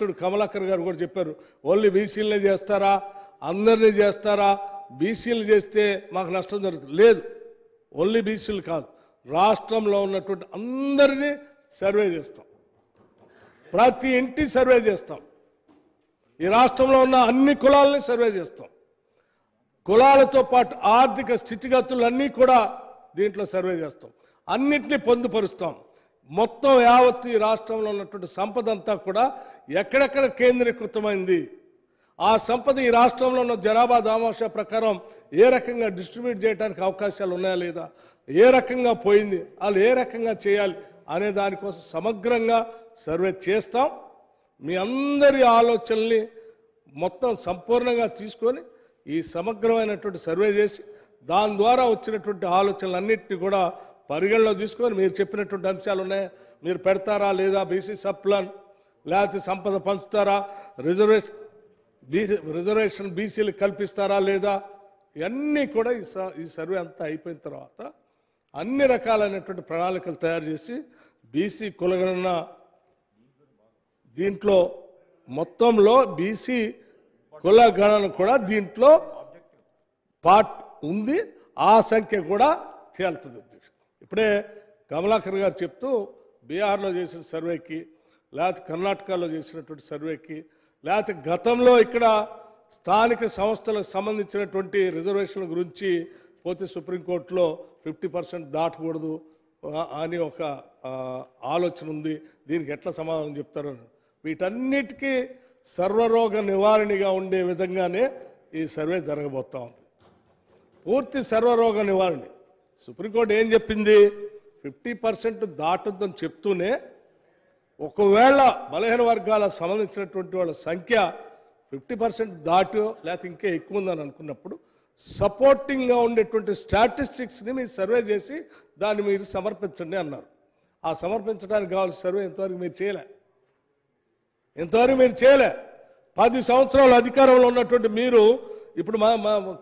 మిత్రుడు కమలాకర్ గారు కూడా చెప్పారు, ఓన్లీ బీసీలనే చేస్తారా, అందరినీ చేస్తారా, బీసీలు చేస్తే మాకు నష్టం జరుగుతుంది. లేదు, ఓన్లీ బీసీలు కాదు, రాష్ట్రంలో ఉన్నటువంటి అందరినీ సర్వే చేస్తాం, ప్రతి ఇంటి సర్వే చేస్తాం, ఈ రాష్ట్రంలో ఉన్న అన్ని కులాలని సర్వే చేస్తాం, కులాలతో పాటు ఆర్థిక స్థితిగతులన్నీ కూడా దీంట్లో సర్వే చేస్తాం, అన్నిటినీ పొందుపరుస్తాం. మొత్తం యావత్తు ఈ రాష్ట్రంలో ఉన్నటువంటి సంపద అంతా కూడా ఎక్కడెక్కడ కేంద్రీకృతమైంది, ఆ సంపద ఈ రాష్ట్రంలో ఉన్న జనాభా దామాషా ప్రకారం ఏ రకంగా డిస్ట్రిబ్యూట్ చేయడానికి అవకాశాలు ఉన్నాయా లేదా, ఏ రకంగా పోయింది, వాళ్ళు ఏ రకంగా చేయాలి అనే దానికోసం సమగ్రంగా సర్వే చేస్తాం. మీ అందరి ఆలోచనల్ని మొత్తం సంపూర్ణంగా తీసుకొని ఈ సమగ్రమైనటువంటి సర్వే చేసి దాని ద్వారా వచ్చినటువంటి ఆలోచనలన్నింటినీ కూడా పరిగణలో తీసుకొని మీరు చెప్పినటువంటి అంశాలు ఉన్నాయి, మీరు పెడతారా లేదా, బీసీ సప్లాన్ లేకపోతే సంపద పంచుతారా, రిజర్వేషన్ బీసీలు కల్పిస్తారా లేదా, ఇవన్నీ కూడా ఈ సర్వే అంతా అయిపోయిన తర్వాత అన్ని రకాలైనటువంటి ప్రణాళికలు తయారు చేసి బీసీ కులగణన దీంట్లో మొత్తంలో బీసీ కులగణన కూడా దీంట్లో పార్ట్ ఉంది, ఆ సంఖ్య కూడా తేలుతుంది. ఇప్పుడే కమలాకర్ గారు చెప్తూ బీహార్లో చేసిన సర్వేకి, లేకపోతే కర్ణాటకలో చేసినటువంటి సర్వేకి, లేకపోతే గతంలో ఇక్కడ స్థానిక సంస్థలకు సంబంధించినటువంటి రిజర్వేషన్ల గురించి పోతే సుప్రీంకోర్టులో 50% దాటకూడదు అని ఒక ఆలోచన ఉంది, దీనికి ఎట్లా సమాధానం చెప్తారు. వీటన్నిటికీ సర్వరోగ నివారణగా ఉండే విధంగానే ఈ సర్వే జరగబోతా ఉంది. పూర్తి సర్వరోగ నివారణ సుప్రీంకోర్టు ఏం చెప్పింది, 50% దాటుద్దని చెప్తూనే ఒకవేళ బలహీన వర్గాలకు సంబంధించినటువంటి వాళ్ళ సంఖ్య 50% దాటో లేకపోతే ఇంకా ఎక్కువ ఉందని అనుకున్నప్పుడు సపోర్టింగ్గా ఉండేటువంటి స్టాటిస్టిక్స్ని మీరు సర్వే చేసి దాన్ని మీరు సమర్పించండి అన్నారు. ఆ సమర్పించడానికి కావాల్సిన సర్వే ఇంతవరకు మీరు చేయలే. 10 సంవత్సరాలు అధికారంలో ఉన్నటువంటి మీరు ఇప్పుడు మా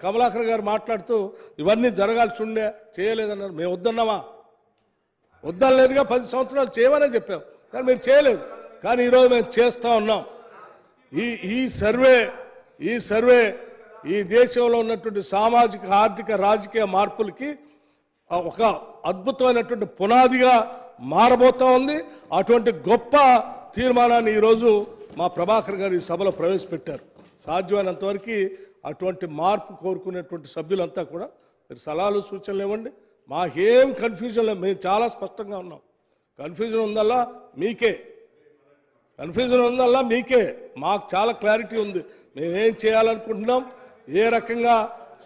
కమలాకర్ గారు మాట్లాడుతూ ఇవన్నీ జరగాల్సి ఉండే చేయలేదన్నారు. మేము వద్దన్నామా? వద్దలేదుగా, 10 సంవత్సరాలు చేయమనే చెప్పాం, కానీ మీరు చేయలేదు. కానీ ఈరోజు మేము చేస్తూ ఉన్నాం. ఈ సర్వే ఈ దేశంలో ఉన్నటువంటి సామాజిక ఆర్థిక రాజకీయ మార్పులకి ఒక అద్భుతమైనటువంటి పునాదిగా మారబోతూ ఉంది. అటువంటి గొప్ప తీర్మానాన్ని ఈరోజు మా ప్రభాకర్ గారు ఈ సభలో ప్రవేశపెట్టారు. సాధ్యమైనంతవరకు అటువంటి మార్పు కోరుకునేటువంటి సభ్యులంతా కూడా మీరు సలహాలు సూచనలు ఇవ్వండి. మాకేం కన్ఫ్యూజన్ లేదు, మేము చాలా స్పష్టంగా ఉన్నాం. కన్ఫ్యూజన్ ఉందల్లా మీకే, మాకు చాలా క్లారిటీ ఉంది. మేమేం చేయాలనుకుంటున్నాం, ఏ రకంగా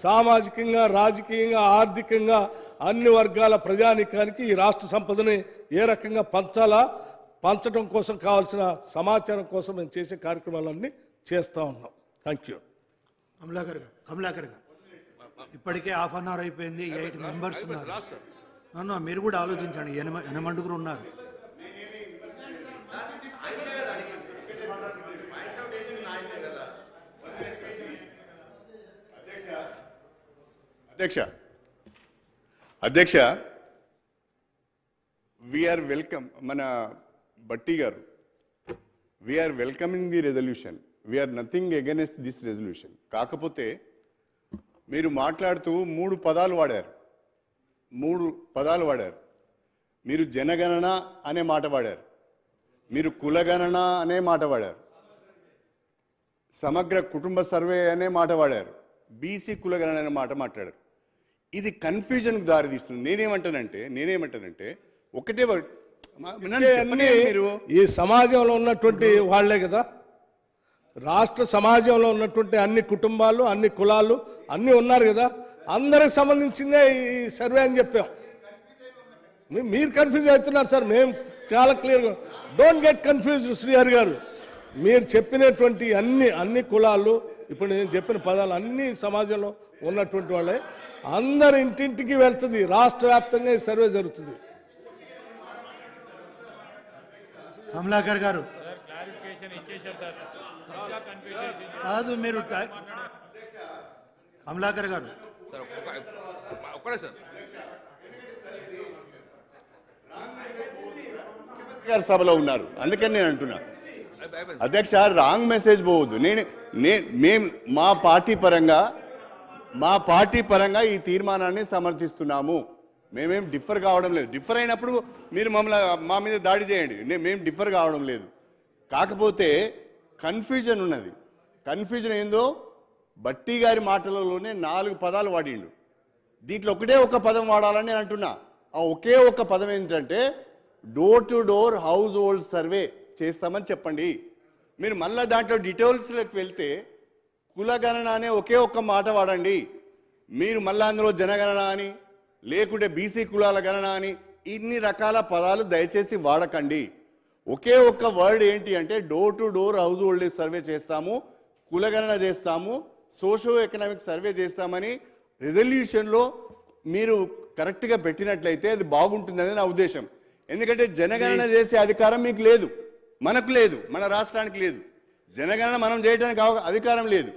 సామాజికంగా రాజకీయంగా ఆర్థికంగా అన్ని వర్గాల ప్రజానీకానికి ఈ రాష్ట్ర సంపదని ఏ రకంగా పంచడం కోసం కావాల్సిన సమాచారం కోసం మేము చేసే కార్యక్రమాలన్నీ చేస్తూ ఉన్నాం. Thank you. కమలాకర్ గారు ఇప్పటికే ½ అన్ అవర్ అయిపోయింది. 8 మెంబర్స్ ఉన్నారు. మీరు కూడా ఆలోచించండి, 8 ఉన్నారు. అధ్యక్ష వీఆర్ వెల్కమ్, మన బట్టి గారు, we're welcoming the resolution, we're nothing against this resolution. కాకపోతే మీరు మాట్లాడుతూ 3 పదాలు వాడారు. మీరు జనగణన అనే మాట వాడారు, మీరు కులగణన అనే మాట వాడారు, సమగ్ర కుటుంబ సర్వే అనే మాట వాడారు, బీసీ కులగణన అనే మాట మాట్లాడారు. ఇది కన్ఫ్యూజన్కు దారితీస్తుంది. నేనేమంటానంటే ఒకటే మీరు ఈ సమాజంలో ఉన్నటువంటి వాళ్లే కదా, రాష్ట్ర సమాజంలో ఉన్నటువంటి అన్ని కుటుంబాలు అన్ని కులాలు అన్నీ ఉన్నారు కదా, అందరికి సంబంధించిందే ఈ సర్వే అని చెప్పాం. మీరు కన్ఫ్యూజ్ అవుతున్నారు సార్, మేము చాలా క్లియర్గా. డోంట్ గెట్ కన్ఫ్యూజ్డ్ శ్రీహరి గారు. మీరు చెప్పినటువంటి అన్ని కులాలు, ఇప్పుడు నేను చెప్పిన పదాలు అన్ని సమాజంలో ఉన్నటువంటి వాళ్ళే, అందరి ఇంటింటికి వెళ్తుంది, రాష్ట్ర వ్యాప్తంగా ఈ సర్వే జరుగుతుంది. కమలాకర్ గారు కాదు, మీరు కమలాకర్ గారు సభలో ఉన్నారు, అందుకని నేను అంటున్నా. అధ్యక్ష రాంగ్ మెసేజ్ పోవద్దు. మేము మా పార్టీ పరంగా ఈ తీర్మానాన్ని సమర్థిస్తున్నాము. మేమేం డిఫర్ కావడం లేదు. డిఫర్ అయినప్పుడు మీరు మా మీద దాడి చేయండి. మేము డిఫర్ కావడం లేదు. కాకపోతే కన్ఫ్యూజన్ ఉన్నది. కన్ఫ్యూజన్ ఏందో బట్టి గారి మాటలలోనే 4 పదాలు వాడిండు. దీంట్లో ఒకటే ఒక పదం వాడాలని నేను అంటున్నా. ఆ ఒకే ఒక పదం ఏంటంటే door to door household survey చేస్తామని చెప్పండి. మీరు మళ్ళీ దాంట్లో డీటెయిల్స్లోకి వెళ్తే కులగణన అనే ఒకే ఒక్క మాట వాడండి. మీరు మళ్ళీ అందులో జనగణన అని లేకుంటే బీసీ కులాల గణన అని ఇన్ని రకాల పదాలు దయచేసి వాడకండి. ఒకే ఒక్క వర్డ్ ఏంటి అంటే door to door household survey చేస్తాము, కులగణన చేస్తాము, సోషో ఎకనామిక్ సర్వే చేస్తామని రెజల్యూషన్లో మీరు కరెక్ట్గా పెట్టినట్లయితే అది బాగుంటుందని నా ఉద్దేశం. ఎందుకంటే జనగణన చేసే అధికారం మీకు లేదు, మనకు లేదు, మన రాష్ట్రానికి లేదు. జనగణన మనం చేయడానికి అధికారం లేదు.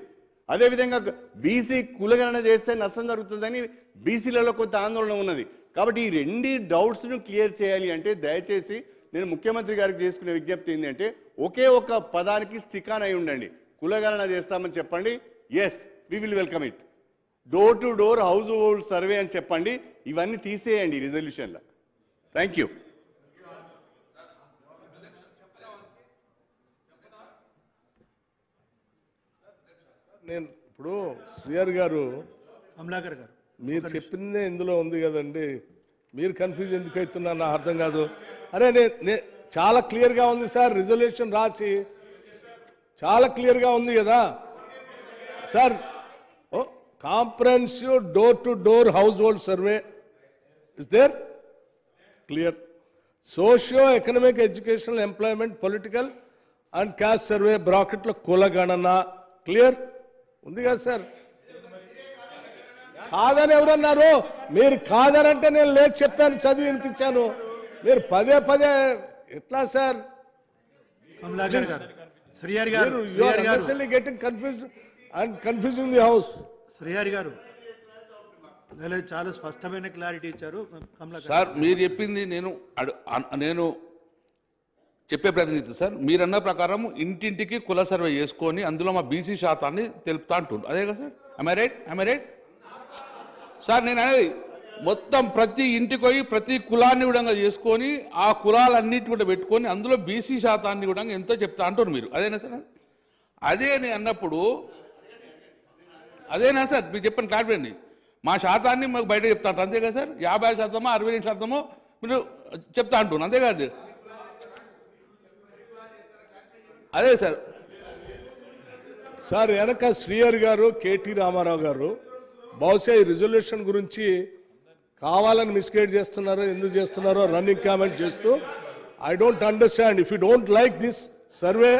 అదేవిధంగా బీసీ కులగణన చేస్తే నష్టం జరుగుతుందని బీసీలలో కొంత ఆందోళన ఉన్నది. కాబట్టి ఈ 2 డౌట్స్ను క్లియర్ చేయాలి అంటే దయచేసి నేను ముఖ్యమంత్రి గారికి చేసుకునే విజ్ఞప్తి ఏంటంటే ఒకే ఒక్క పదానికి స్టిక్ ఆన్ అయి ఉండండి. కులగణన చేస్తామని చెప్పండి, yes we will welcome it. Door to door household survey అని చెప్పండి. ఇవన్నీ తీసేయండి రిజల్యూషన్లో. Thank you. నేను ఇప్పుడు శ్రీయర్ గారు కమలాకర్ గారు మీరు చెప్పిందే ఇందులో ఉంది కదండి. మీరు కన్ఫ్యూజ్ ఎందుకు అవుతున్నా నాకు అర్థం కాదు. అరే చాలా క్లియర్గా ఉంది సార్, రిజల్యూషన్ రాసి చాలా క్లియర్గా ఉంది కదా సార్. Comprehensive door to door household survey is there clear. Socio economic educational employment political and caste survey బ్రాకెట్లో కులగణన క్లియర్ ఉంది కదా సార్. కాదని ఎవరన్నారు? మీరు కాదనంటే నేను లేదు చెప్పాను, చదివి వినిపించాను. మీరు పదే పదే ఎట్లా సార్? కమలాకర్ గారు, శ్రీహరి గారు, getting confuse and confusing the house. Srihari గారు చాలా స్పష్టమైన క్లారిటీ ఇచ్చారు. కమలాకర్ సార్ మీరు చెప్పింది నేను చెప్పే ప్రయత్నం చేస్తాను సార్. మీరన్న ప్రకారం ఇంటింటికి కుల సర్వే చేసుకొని అందులో మా బీసీ శాతాన్ని తెలుపుతా అంటుండ్రు, అదే కదా సార్? I right sir? నేను అనేది మొత్తం ప్రతి ఇంటికి పోయి ప్రతి కులాన్ని కూడా చేసుకొని ఆ కులాలన్నిటి కూడా పెట్టుకొని అందులో బీసీ శాతాన్ని కూడా ఎంతో చెప్తా అంటారు మీరు, అదేనా సార్? అదే నేను అన్నప్పుడు అదేనా సార్ మీరు చెప్పండి క్లారిటీ అండి. మా శాతాన్ని మాకు బయట చెప్తా అంటారు, అంతే కదా సార్? 50% 62% మీరు చెప్తా అంటున్నారు, అంతే కాదు? అదే సార్. సార్ వెనక శ్రీహరి గారు, కేటీ రామారావు గారు బహుశా ఈ రిజల్యూషన్ గురించి కావాలని మిస్గైడ్ చేస్తున్నారో ఎందుకు చేస్తున్నారో రన్నింగ్ కామెంట్ చేస్తూ I don't understand. If you don't like this survey